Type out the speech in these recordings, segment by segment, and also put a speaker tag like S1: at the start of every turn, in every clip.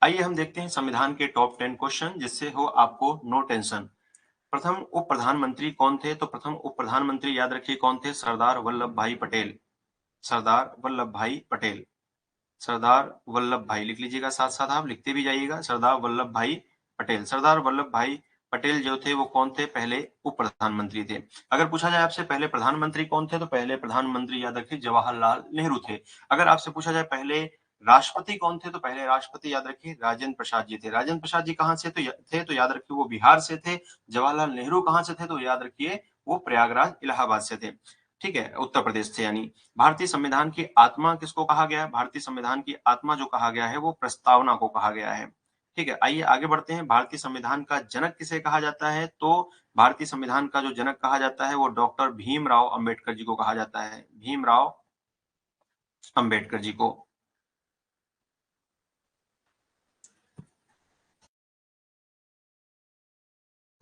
S1: आइए हम देखते हैं संविधान के टॉप 10 क्वेश्चन, जिससे हो आपको नो टेंशन। प्रथम उप प्रधानमंत्री कौन थे? तो प्रथम उप प्रधानमंत्री याद रखिए कौन थे? सरदार वल्लभ भाई पटेल। सरदार वल्लभ भाई पटेल। सरदार वल्लभ भाई लिख लीजिएगा, साथ साथ आप लिखते भी जाइएगा, सरदार वल्लभ भाई पटेल। सरदार वल्लभ भाई पटेल जो थे वो कौन थे? पहले उप प्रधानमंत्री थे। अगर पूछा जाए आपसे पहले प्रधानमंत्री कौन थे, तो पहले प्रधानमंत्री याद रखिए जवाहरलाल नेहरू थे। अगर आपसे पूछा जाए पहले राष्ट्रपति कौन थे, तो पहले राष्ट्रपति याद रखिए राजेंद्र प्रसाद जी थे। राजेंद्र प्रसाद जी कहां से तो याद रखिए वो बिहार से थे। जवाहरलाल नेहरू कहां से थे, तो याद रखिए वो प्रयागराज इलाहाबाद से थे। ठीक है, उत्तर प्रदेश से। यानी भारतीय संविधान की आत्मा किसको कहा गया है? भारतीय संविधान की आत्मा जो कहा गया है वो प्रस्तावना को कहा गया है। ठीक है, आइए आगे बढ़ते हैं। भारतीय संविधान का जनक किसे कहा जाता है? तो भारतीय संविधान का जो जनक कहा जाता है वो डॉक्टर भीमराव अंबेडकर जी को कहा जाता है। भीमराव अंबेडकर जी को।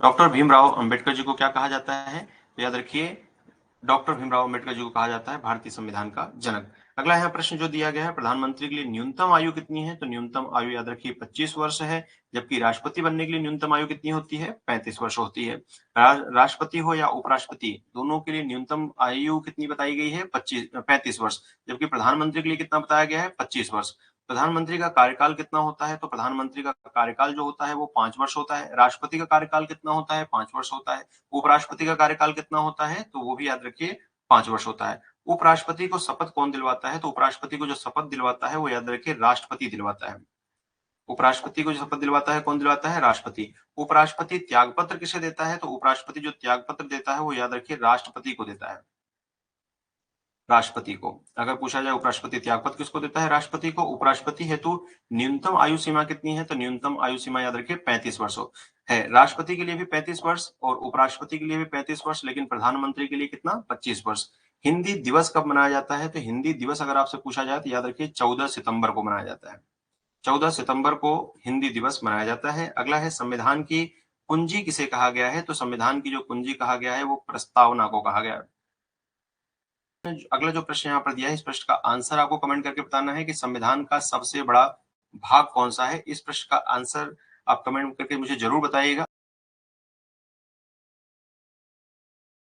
S1: डॉक्टर भीमराव अंबेडकर जी को क्या कहा जाता है? तो याद रखिए डॉक्टर भीमराव अंबेडकर जी को कहा जाता है भारतीय संविधान का जनक। अगला यहाँ प्रश्न जो दिया गया है, प्रधानमंत्री के लिए न्यूनतम आयु कितनी है? तो न्यूनतम आयु याद रखिए 25 वर्ष है। जबकि राष्ट्रपति बनने के लिए न्यूनतम आयु कितनी होती है? 35 वर्ष होती है। राष्ट्रपति हो या उपराष्ट्रपति, दोनों के लिए न्यूनतम आयु कितनी बताई गई है? 35 वर्ष। जबकि प्रधानमंत्री के लिए कितना बताया गया है? 25 वर्ष। प्रधानमंत्री का कार्यकाल कितना होता है? तो प्रधानमंत्री का कार्यकाल जो होता है वो 5 वर्ष होता है। राष्ट्रपति का कार्यकाल कितना होता है? 5 वर्ष होता है। उपराष्ट्रपति का कार्यकाल कितना होता है? तो वो भी याद रखिए 5 वर्ष होता है। उपराष्ट्रपति को शपथ कौन दिलवाता है? तो उपराष्ट्रपति को जो शपथ दिलवाता है वो याद रखिए राष्ट्रपति दिलवाता है। उपराष्ट्रपति को जो शपथ दिलवाता है कौन दिलवाता है? राष्ट्रपति। उपराष्ट्रपति त्याग पत्र किसे देता है? तो उपराष्ट्रपति जो त्याग पत्र देता है वो याद रखिए राष्ट्रपति को देता है। राष्ट्रपति को। अगर पूछा जाए उपराष्ट्रपति त्याग पत्र किसको देता है? राष्ट्रपति को। उपराष्ट्रपति हेतु न्यूनतम आयु सीमा कितनी है? तो न्यूनतम आयु सीमा याद रखिए 35 वर्ष है। राष्ट्रपति के लिए भी 35 वर्ष और उपराष्ट्रपति के लिए भी 35 वर्ष, लेकिन प्रधानमंत्री के लिए कितना? 25 वर्ष। हिंदी दिवस कब मनाया जाता है? तो हिंदी दिवस अगर आपसे पूछा जाए तो याद रखिए 14 सितंबर को मनाया जाता है। 14 सितंबर को हिंदी दिवस मनाया जाता है। अगला है संविधान की कुंजी किसे कहा गया है? तो संविधान की जो कुंजी कहा गया है वो प्रस्तावना को कहा गया है। अगला जो प्रश्न यहाँ पर दिया है, इस प्रश्न का आंसर आपको कमेंट करके बताना है कि संविधान का सबसे बड़ा भाग कौन सा है। इस प्रश्न का आंसर आप कमेंट करके मुझे जरूर बताइएगा।